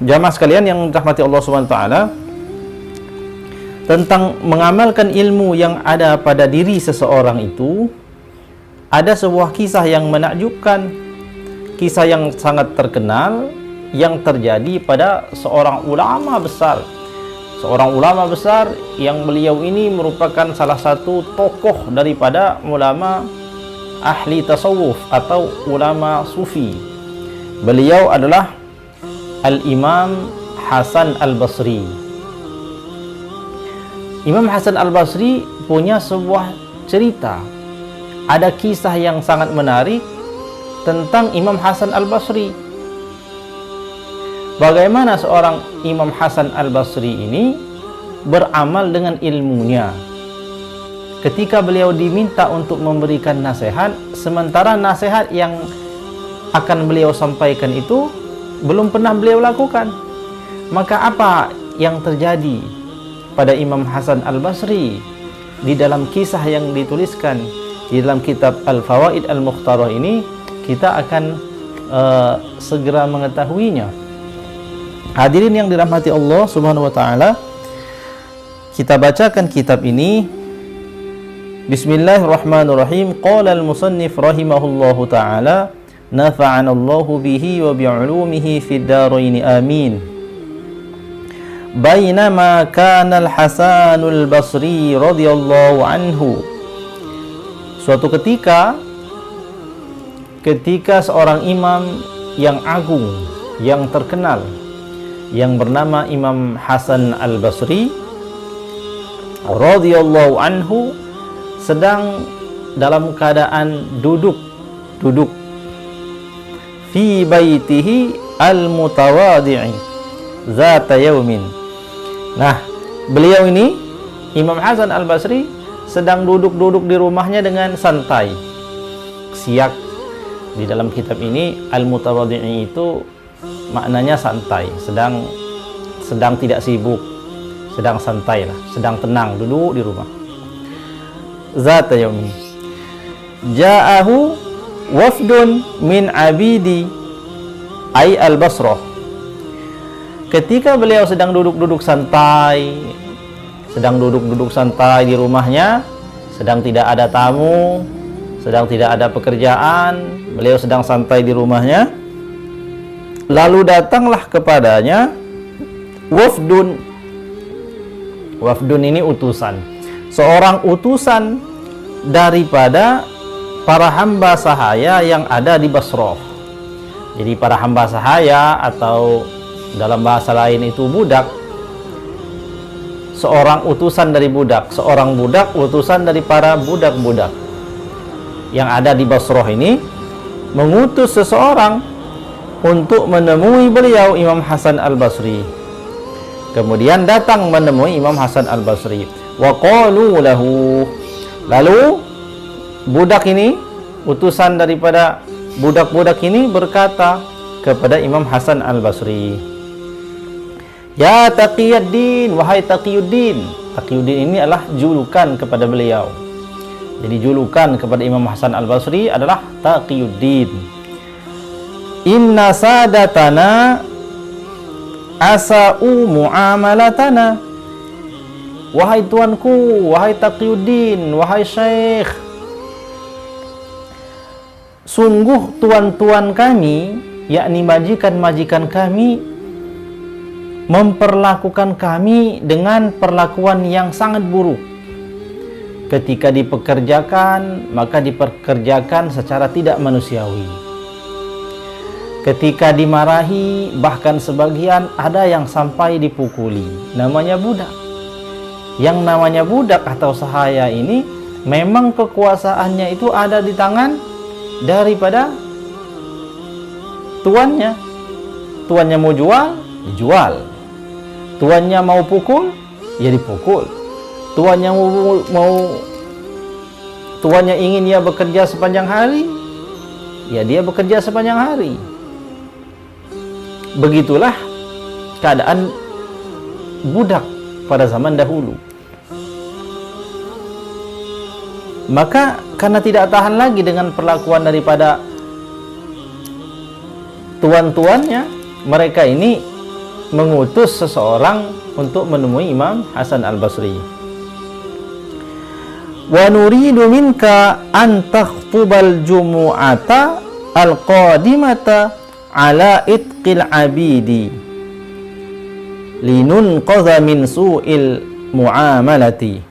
Jamaah sekalian yang dirahmati Allah Subhanahu wa taala, tentang mengamalkan ilmu yang ada pada diri seseorang itu, ada sebuah kisah yang menakjubkan, kisah yang sangat terkenal yang terjadi pada seorang ulama besar. Seorang ulama besar yang beliau ini merupakan salah satu tokoh daripada ulama ahli tasawuf atau ulama sufi. Beliau adalah Al-Imam Hasan Al-Basri. Imam Hasan Al-Basri punya sebuah cerita. Ada kisah yang sangat menarik tentang Imam Hasan Al-Basri. Bagaimana seorang Imam Hasan Al-Basri ini beramal dengan ilmunya. Ketika beliau diminta untuk memberikan nasihat, sementara nasihat yang akan beliau sampaikan itu belum pernah beliau lakukan. Maka apa yang terjadi pada Imam Hasan Al-Basri di dalam kisah yang dituliskan di dalam kitab Al-Fawaid Al-Mukhtarah ini, kita akan segera mengetahuinya. Hadirin yang dirahmati Allah Subhanahu wa taala, kita bacakan kitab ini. Bismillahirrahmanirrahim. Qala al-musannif rahimahullahu taala, nafa'ana Allahu bihi wa bi'ulumihi fid darain amin. Bainama kana al-Hasan al-Basri radhiyallahu anhu. Suatu ketika seorang imam yang agung, yang terkenal, yang bernama Imam Hasan Al-Basri radhiyallahu anhu sedang dalam keadaan duduk fi baitihi al-mutawadi'i zata yaumin. Nah, beliau ini Imam Hasan Al-Basri sedang duduk di rumahnya dengan santai, siak. Di dalam kitab ini al-mutawadi'i itu maknanya santai, sedang tidak sibuk, sedang santai lah, sedang tenang, duduk di rumah. Zata yaumi ja'ahu wafdun min abidi ay al-Basrah. Ketika beliau sedang duduk santai, di rumahnya, sedang tidak ada tamu, sedang tidak ada pekerjaan, beliau sedang santai di rumahnya. Lalu datanglah kepadanya wafdun. Wafdun ini utusan, seorang utusan daripada para hamba sahaya yang ada di Basrah. Jadi para hamba sahaya, atau dalam bahasa lain itu budak, seorang utusan dari budak, seorang budak utusan dari para budak-budak yang ada di Basrah ini, mengutus seseorang untuk menemui beliau Imam Hasan Al-Basri. Kemudian datang menemui Imam Hasan Al-Basri. Wa qalu lahu. Lalu budak ini, utusan daripada budak-budak ini, berkata kepada Imam Hasan Al-Basri, "Ya Taqiyuddin, wahai Taqiyuddin." Taqiyuddin ini adalah julukan kepada beliau. Jadi julukan kepada Imam Hasan Al-Basri adalah Taqiyuddin. Inna sadatana asa'u mu'amalatana. Wahai tuanku, wahai Taqiyuddin, wahai Syekh, sungguh tuan-tuan kami, yakni majikan-majikan kami, memperlakukan kami dengan perlakuan yang sangat buruk. Ketika dipekerjakan, maka dipekerjakan secara tidak manusiawi. Ketika dimarahi, bahkan sebagian ada yang sampai dipukuli. Namanya budak. Yang namanya budak atau sahaya ini, memang kekuasaannya itu ada di tangan daripada tuannya. Tuannya mau jual, dijual. Tuannya mau pukul, ya dipukul. Tuannya ingin dia bekerja sepanjang hari, ya dia bekerja sepanjang hari. Begitulah keadaan budak pada zaman dahulu. Maka karena tidak tahan lagi dengan perlakuan daripada tuan-tuannya, mereka ini mengutus seseorang untuk menemui Imam Hasan Al-Basri. Wa nuridu minka an takhtubal jumu'ata al-qadimata ala itqil abidi linunqadha min su'il muamalati.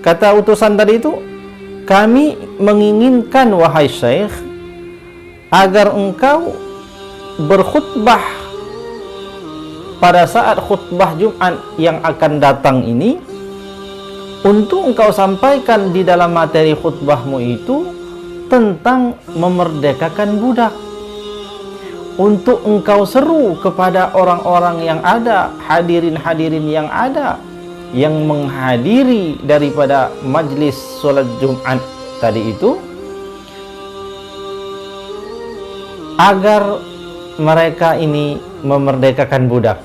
Kata utusan tadi itu, kami menginginkan wahai Syekh agar engkau berkhutbah pada saat khutbah Jumat yang akan datang ini, untuk engkau sampaikan di dalam materi khutbahmu itu tentang memerdekakan budak, untuk engkau seru kepada orang-orang yang ada, hadirin-hadirin yang ada, yang menghadiri daripada majlis sholat Jumat tadi itu, agar mereka ini memerdekakan budak.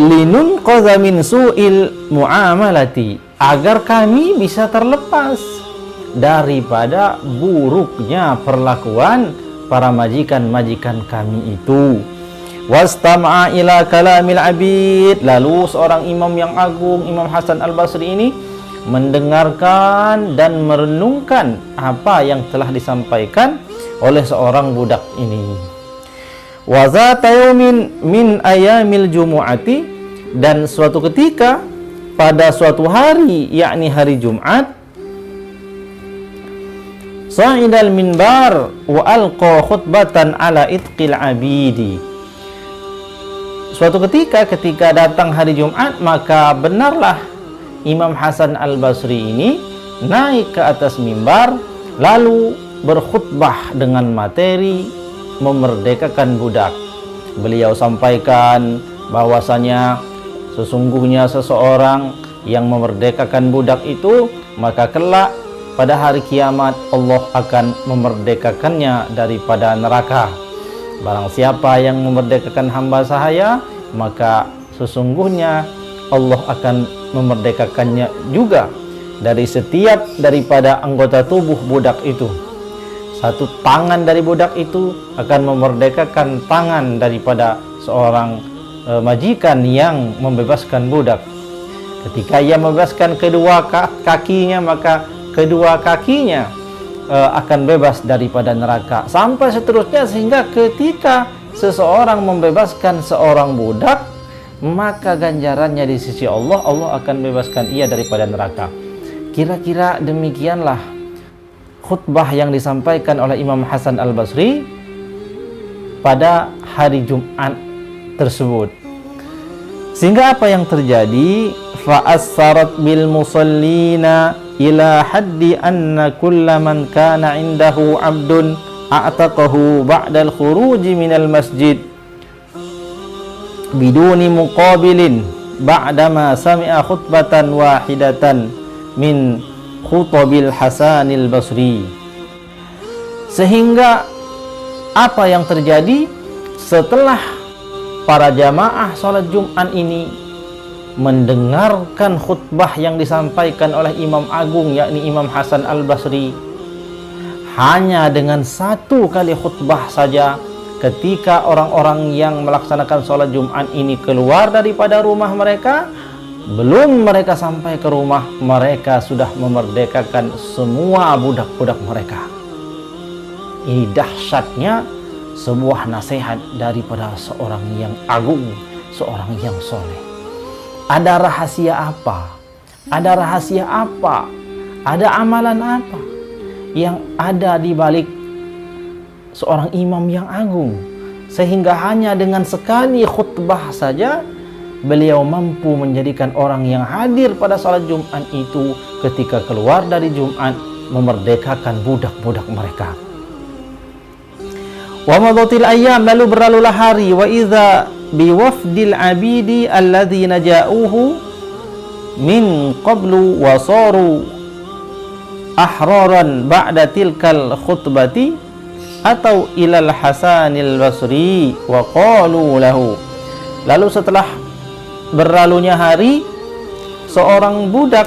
Linun qadha min su'il muamalati, agar kami bisa terlepas daripada buruknya perlakuan para majikan-majikan kami itu. Wastama'a ila kalamil abid, lalu seorang imam yang agung, Imam Hasan Al-Basri ini mendengarkan dan merenungkan apa yang telah disampaikan oleh seorang budak ini. Wa zata yaumin min ayamil jumu'ati, dan suatu ketika pada suatu hari, yakni hari Jumat, sa'idal minbar wa alqa khutbatan ala itqil abidi. Suatu ketika datang hari Jumat, maka benarlah Imam Hasan Al-Basri ini naik ke atas mimbar lalu berkhutbah dengan materi memerdekakan budak. Beliau sampaikan bahwasanya sesungguhnya seseorang yang memerdekakan budak itu, maka kelak pada hari kiamat Allah akan memerdekakannya daripada neraka. Barang siapa yang memerdekakan hamba sahaya, maka sesungguhnya Allah akan memerdekakannya juga dari setiap daripada anggota tubuh budak itu. Satu tangan dari budak itu akan memerdekakan tangan daripada seorang majikan yang membebaskan budak. Ketika ia membebaskan kedua kakinya, maka kedua kakinya akan bebas daripada neraka, sampai seterusnya, sehingga ketika seseorang membebaskan seorang budak, maka ganjarannya di sisi Allah, Allah akan bebaskan ia daripada neraka. Kira-kira demikianlah khutbah yang disampaikan oleh Imam Hasan Al-Basri pada hari Jumat tersebut. Sehingga apa yang terjadi? Fa'assarat bil musallina ila haddi anna kulla man kana indahu abdun a'taqahu ba'dal khuruji minal masjid biduni muqabilin ba'dama sami'a khutbatan wahidatan min khutabil Hasanil Basri. Sehingga apa yang terjadi setelah para jamaah sholat Jumat ini mendengarkan khutbah yang disampaikan oleh Imam Agung, yakni Imam Hasan Al-Basri, hanya dengan satu kali khutbah saja, ketika orang-orang yang melaksanakan sholat Jumat ini keluar daripada rumah mereka, belum mereka sampai ke rumah, mereka sudah memerdekakan semua budak-budak mereka. Ini dahsyatnya sebuah nasihat daripada seorang yang agung, seorang yang soleh. Ada rahasia apa? Ada rahasia apa? Ada amalan apa yang ada di balik seorang imam yang agung, sehingga hanya dengan sekali khutbah saja beliau mampu menjadikan orang yang hadir pada salat Jumat itu ketika keluar dari Jumat memerdekakan budak-budak mereka. Wa madatil ayyam, lalu berlalulah hari, wa idza biwafdil abidi alladzina ja'uhu min qablu wa saru ahraran ba'da tilkal khutbati atau ilal Hasanil Basri wa qalu lahu. Lalu setelah berlalunya hari, seorang budak,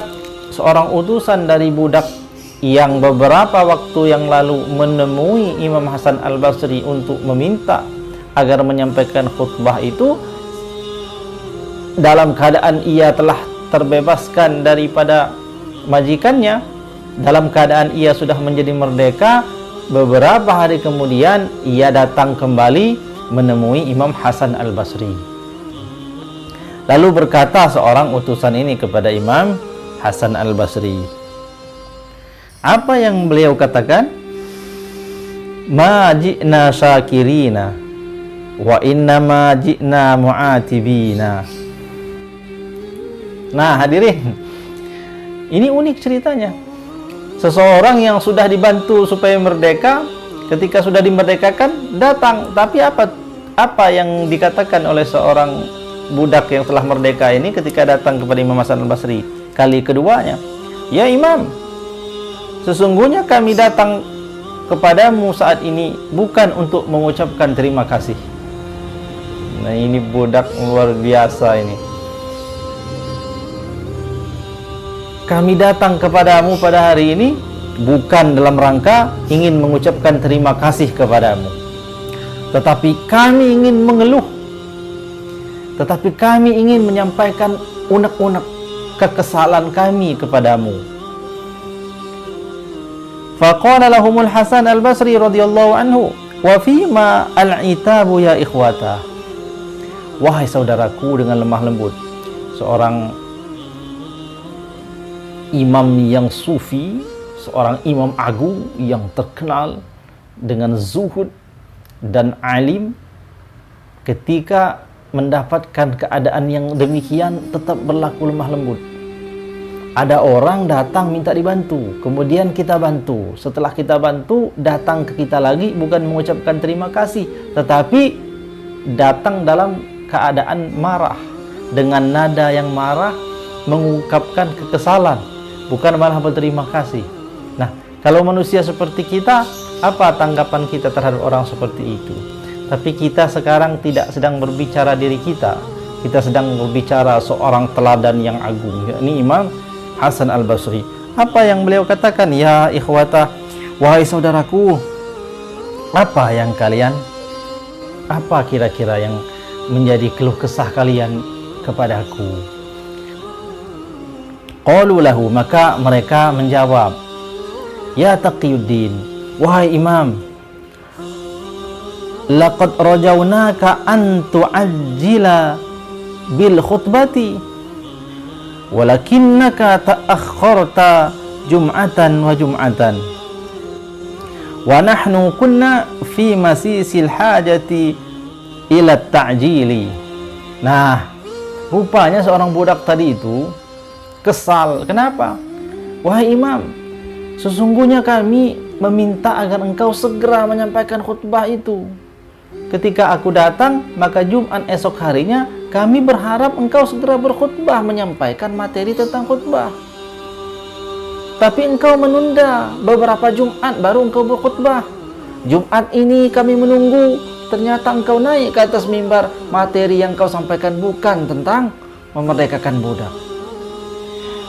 seorang utusan dari budak yang beberapa waktu yang lalu menemui Imam Hasan Al-Basri untuk meminta agar menyampaikan khutbah itu dalam keadaan ia telah terbebaskan daripada majikannya, dalam keadaan ia sudah menjadi merdeka. Beberapa hari kemudian ia datang kembali menemui Imam Hasan Al-Basri. Lalu berkata seorang utusan ini kepada Imam Hasan Al-Basri, apa yang beliau katakan? Ma ji'na syakirina wa inna ma ji'na mu'atibina. Nah hadirin, ini unik ceritanya. Seseorang yang sudah dibantu supaya merdeka, ketika sudah dimerdekakan datang, tapi apa yang dikatakan oleh seorang budak yang telah merdeka ini ketika datang kepada Imam Hasan Al-Basri kali keduanya? Ya Imam, sesungguhnya kami datang kepadamu saat ini bukan untuk mengucapkan terima kasih. Nah ini budak luar biasa ini. Kami datang kepadamu pada hari ini bukan dalam rangka ingin mengucapkan terima kasih kepadamu, tetapi kami ingin mengeluh, tetapi kami ingin menyampaikan unek-unek kekesalan kami kepadamu. Faqala lahumul Hasan Al-Basri radhiyallahu anhu, wa fima al-itabu ya ikhwata. Wahai saudaraku dengan lemah lembut, seorang imam yang sufi, seorang imam agung yang terkenal dengan zuhud dan alim, ketika mendapatkan keadaan yang demikian tetap berlaku lemah lembut. Ada orang datang minta dibantu, kemudian kita bantu. Setelah kita bantu, datang ke kita lagi bukan mengucapkan terima kasih, tetapi datang dalam keadaan marah, dengan nada yang marah, mengungkapkan kekesalan, bukan malah berterima kasih. Nah, kalau manusia seperti kita, apa tanggapan kita terhadap orang seperti itu? Tapi kita sekarang tidak sedang berbicara diri kita, kita sedang berbicara seorang teladan yang agung, yakni Imam Hasan Al-Basri. Apa yang beliau katakan? Ya ikhwata, wahai saudaraku, apa kira-kira yang menjadi keluh kesah kalian kepadaku? Qalu lahu, maka mereka menjawab, ya Taqiyuddin, wahai imam, laqad rajawnaka an tu'ajjila bil khutbati walakinnaka ta'akhkharta jum'atan wa jum'atan wa nahnu kunna fi masisil hajati ila ta'jili. Nah, rupanya seorang budak tadi itu kesal. Kenapa? Wahai imam, sesungguhnya kami meminta agar engkau segera menyampaikan khutbah itu. Ketika aku datang, maka Jumat esok harinya kami berharap engkau segera berkhutbah, menyampaikan materi tentang khutbah. Tapi engkau menunda beberapa Jumat baru engkau berkhutbah. Jumat ini kami menunggu, ternyata engkau naik ke atas mimbar, materi yang kau sampaikan bukan tentang memerdekakan budak.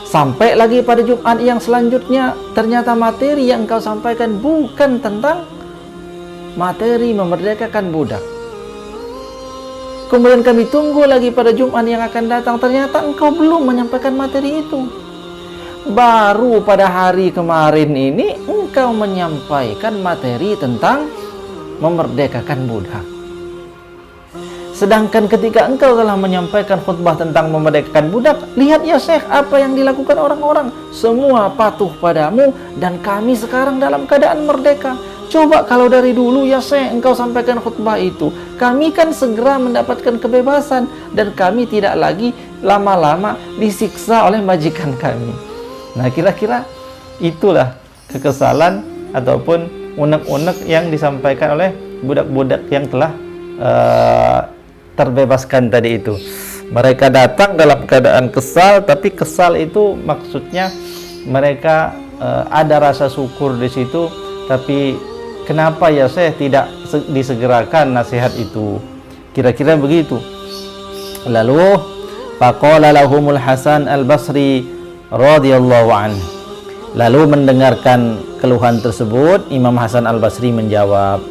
Sampai lagi pada Jumat yang selanjutnya, ternyata materi yang engkau sampaikan bukan tentang materi memerdekakan budak. Kemudian kami tunggu lagi pada Jumat yang akan datang, ternyata engkau belum menyampaikan materi itu. Baru pada hari kemarin ini engkau menyampaikan materi tentang memerdekakan budak. Sedangkan ketika engkau telah menyampaikan khutbah tentang memerdekakan budak, lihat ya Syekh, apa yang dilakukan orang-orang. Semua patuh padamu dan kami sekarang dalam keadaan merdeka. Coba kalau dari dulu ya Syekh engkau sampaikan khutbah itu, kami kan segera mendapatkan kebebasan dan kami tidak lagi lama-lama disiksa oleh majikan kami. Nah, kira-kira itulah kekesalan ataupun unek-unek yang disampaikan oleh budak-budak yang telah terbebaskan tadi itu. Mereka datang dalam keadaan kesal, tapi kesal itu maksudnya mereka ada rasa syukur di situ. Tapi kenapa ya saya tidak disegerakan nasihat itu? Kira-kira begitu. Lalu faqala lahumul Hasan Al-Basri radhiyallahu anhu. Lalu mendengarkan keluhan tersebut, Imam Hasan Al-Basri menjawab,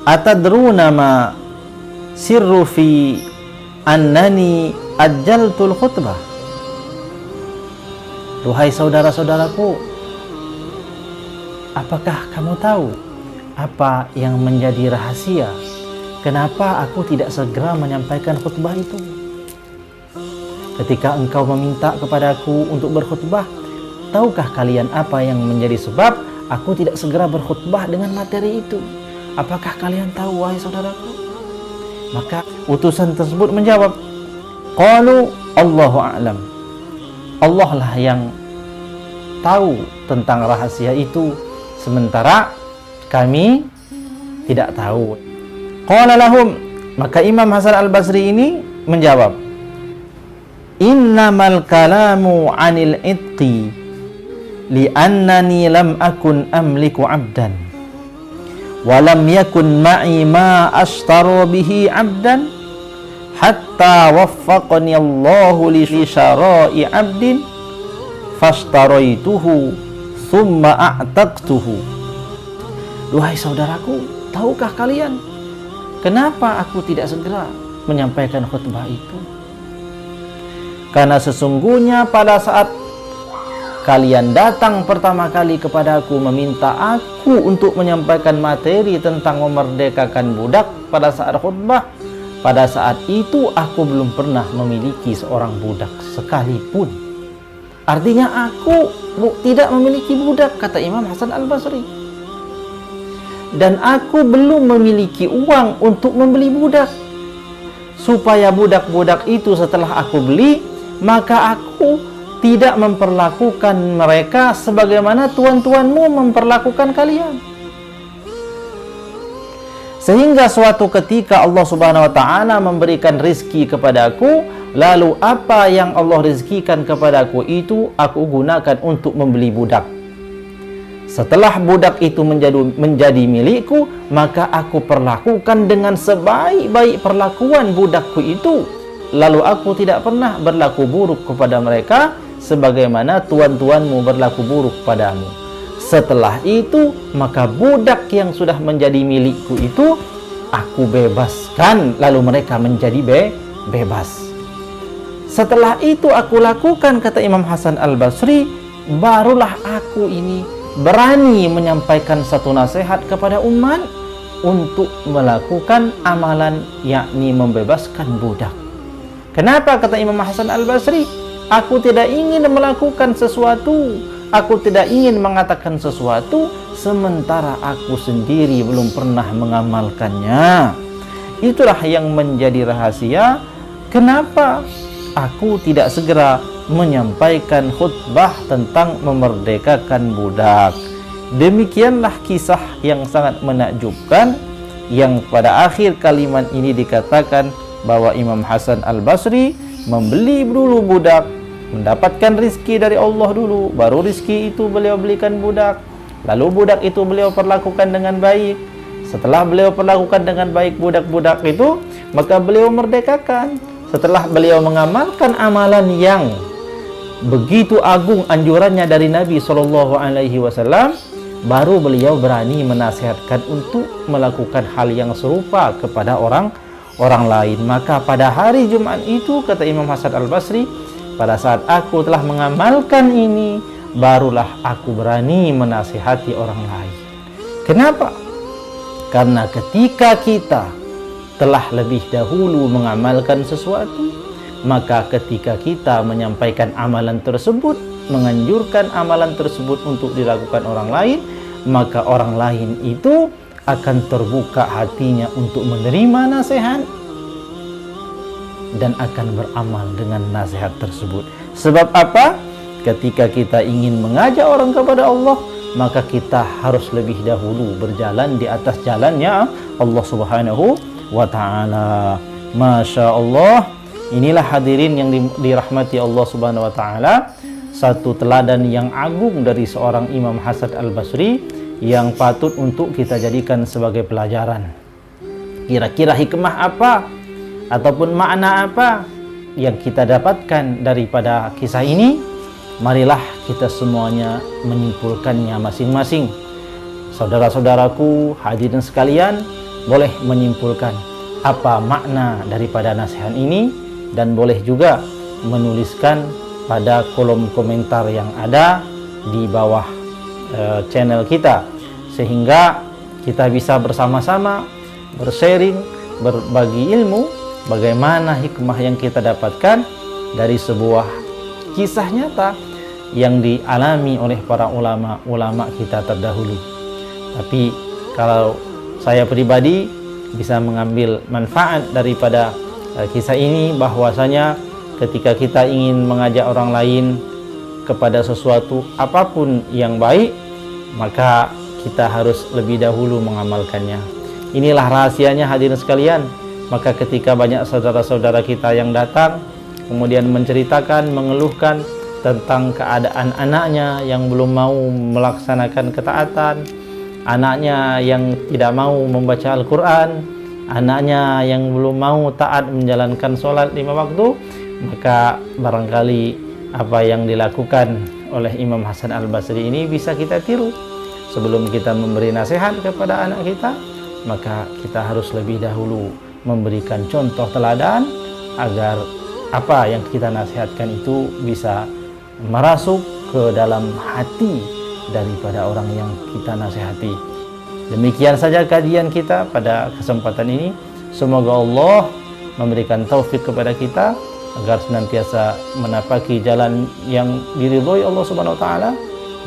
atadruna ma sirru fi annani ajjaltul khutbah. Duhai saudara-saudaraku, apakah kamu tahu apa yang menjadi rahasia kenapa aku tidak segera menyampaikan khutbah itu? Ketika engkau meminta kepadaku untuk berkhutbah, tahukah kalian apa yang menjadi sebab aku tidak segera berkhutbah dengan materi itu? Apakah kalian tahu, wahai saudaraku? Maka utusan tersebut menjawab, qalu Allahu a'lam. Allah lah yang tahu tentang rahasia itu, sementara kami tidak tahu. Qala lahum, maka Imam Hasan Al-Basri ini menjawab, innamal kalamu 'anil itqi li'annani lam akun amliku 'abdan wa lam yakun ma'i ma ashtaru bihi 'abdan hatta waffaqani Allahu li syara'i 'abdin fashtaraituhu thumma a'taqtuhu. Duhai saudaraku, tahukah kalian kenapa aku tidak segera menyampaikan khutbah itu? Karena sesungguhnya pada saat kalian datang pertama kali kepadaku meminta aku untuk menyampaikan materi tentang memerdekakan budak pada saat khutbah, pada saat itu aku belum pernah memiliki seorang budak sekalipun. Artinya aku tidak memiliki budak, kata Imam Hasan Al-Basri. Dan aku belum memiliki uang untuk membeli budak. Supaya budak-budak itu setelah aku beli, maka aku tidak memperlakukan mereka sebagaimana tuan-tuanmu memperlakukan kalian. Sehingga suatu ketika Allah Subhanahu wa taala memberikan rizki kepadaku, lalu apa yang Allah rizkikan kepadaku itu aku gunakan untuk membeli budak. Setelah budak itu menjadi milikku, maka aku perlakukan dengan sebaik-baik perlakuan budakku itu. Lalu aku tidak pernah berlaku buruk kepada mereka sebagaimana tuan-tuanmu berlaku buruk padamu. Setelah itu, maka budak yang sudah menjadi milikku itu aku bebaskan, lalu mereka menjadi bebas. Setelah itu aku lakukan, kata Imam Hasan Al-Basri, barulah aku ini berani menyampaikan satu nasihat kepada umat untuk melakukan amalan, yakni membebaskan budak. Kenapa, kata Imam Hasan Al-Basri? Aku tidak ingin melakukan sesuatu, aku tidak ingin mengatakan sesuatu sementara aku sendiri belum pernah mengamalkannya. Itulah yang menjadi rahasia kenapa aku tidak segera menyampaikan khutbah tentang memerdekakan budak. Demikianlah kisah yang sangat menakjubkan yang pada akhir kalimat ini dikatakan bahwa Imam Hasan Al-Basri membeli dulu budak, mendapatkan rizki dari Allah dulu, baru rizki itu beliau belikan budak, lalu budak itu beliau perlakukan dengan baik. Setelah beliau perlakukan dengan baik budak-budak itu, maka beliau merdekakan. Setelah beliau mengamalkan amalan yang begitu agung anjurannya dari Nabi SAW, baru beliau berani menasihatkan untuk melakukan hal yang serupa kepada orang lain. Maka pada hari Jumat itu, kata Imam Hasan Al-Basri, pada saat aku telah mengamalkan ini, barulah aku berani menasihati orang lain. Kenapa? Karena ketika kita telah lebih dahulu mengamalkan sesuatu, maka ketika kita menyampaikan amalan tersebut, menganjurkan amalan tersebut untuk dilakukan orang lain, maka orang lain itu akan terbuka hatinya untuk menerima nasihat dan akan beramal dengan nasihat tersebut. Sebab apa? Ketika kita ingin mengajak orang kepada Allah, maka kita harus lebih dahulu berjalan di atas jalannya Allah Subhanahu wa ta'ala. Masya Allah, inilah hadirin yang dirahmati Allah Subhanahu wa ta'ala, satu teladan yang agung dari seorang Imam Hasan Al-Basri yang patut untuk kita jadikan sebagai pelajaran. Kira-kira hikmah apa ataupun makna apa yang kita dapatkan daripada kisah ini? Marilah kita semuanya menyimpulkannya masing-masing. Saudara-saudaraku, hadirin sekalian, boleh menyimpulkan apa makna daripada nasihat ini, dan boleh juga menuliskan pada kolom komentar yang ada di bawah channel kita, sehingga kita bisa bersama-sama bersharing, berbagi ilmu bagaimana hikmah yang kita dapatkan dari sebuah kisah nyata yang dialami oleh para ulama kita terdahulu. Tapi kalau saya pribadi bisa mengambil manfaat daripada kisah ini, bahwasanya ketika kita ingin mengajak orang lain kepada sesuatu apapun yang baik, maka kita harus lebih dahulu mengamalkannya. Inilah rahasianya hadirin sekalian. Maka ketika banyak saudara-saudara kita yang datang kemudian menceritakan, mengeluhkan tentang keadaan anaknya yang belum mau melaksanakan ketaatan, anaknya yang tidak mau membaca Al-Quran, anaknya yang belum mau taat menjalankan sholat 5 waktu, maka barangkali apa yang dilakukan oleh Imam Hasan Al-Basri ini bisa kita tiru. Sebelum kita memberi nasihat kepada anak kita, maka kita harus lebih dahulu memberikan contoh teladan agar apa yang kita nasihatkan itu bisa merasuk ke dalam hati daripada orang yang kita nasihati. Demikian saja kajian kita pada kesempatan ini. Semoga Allah memberikan taufik kepada kita agar senantiasa menapaki jalan yang diridhoi Allah Subhanahu wa taala,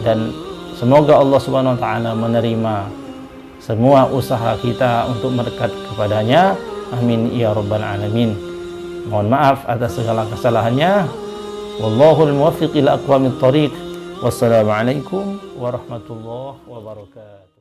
dan semoga Allah Subhanahu wa taala menerima semua usaha kita untuk mendekat kepadanya. Amin ya rabbal alamin. Mohon maaf atas segala kesalahannya. Wallahul muwaffiq ila aqwamit thoriq. Wassalamualaikum warahmatullahi wabarakatuh.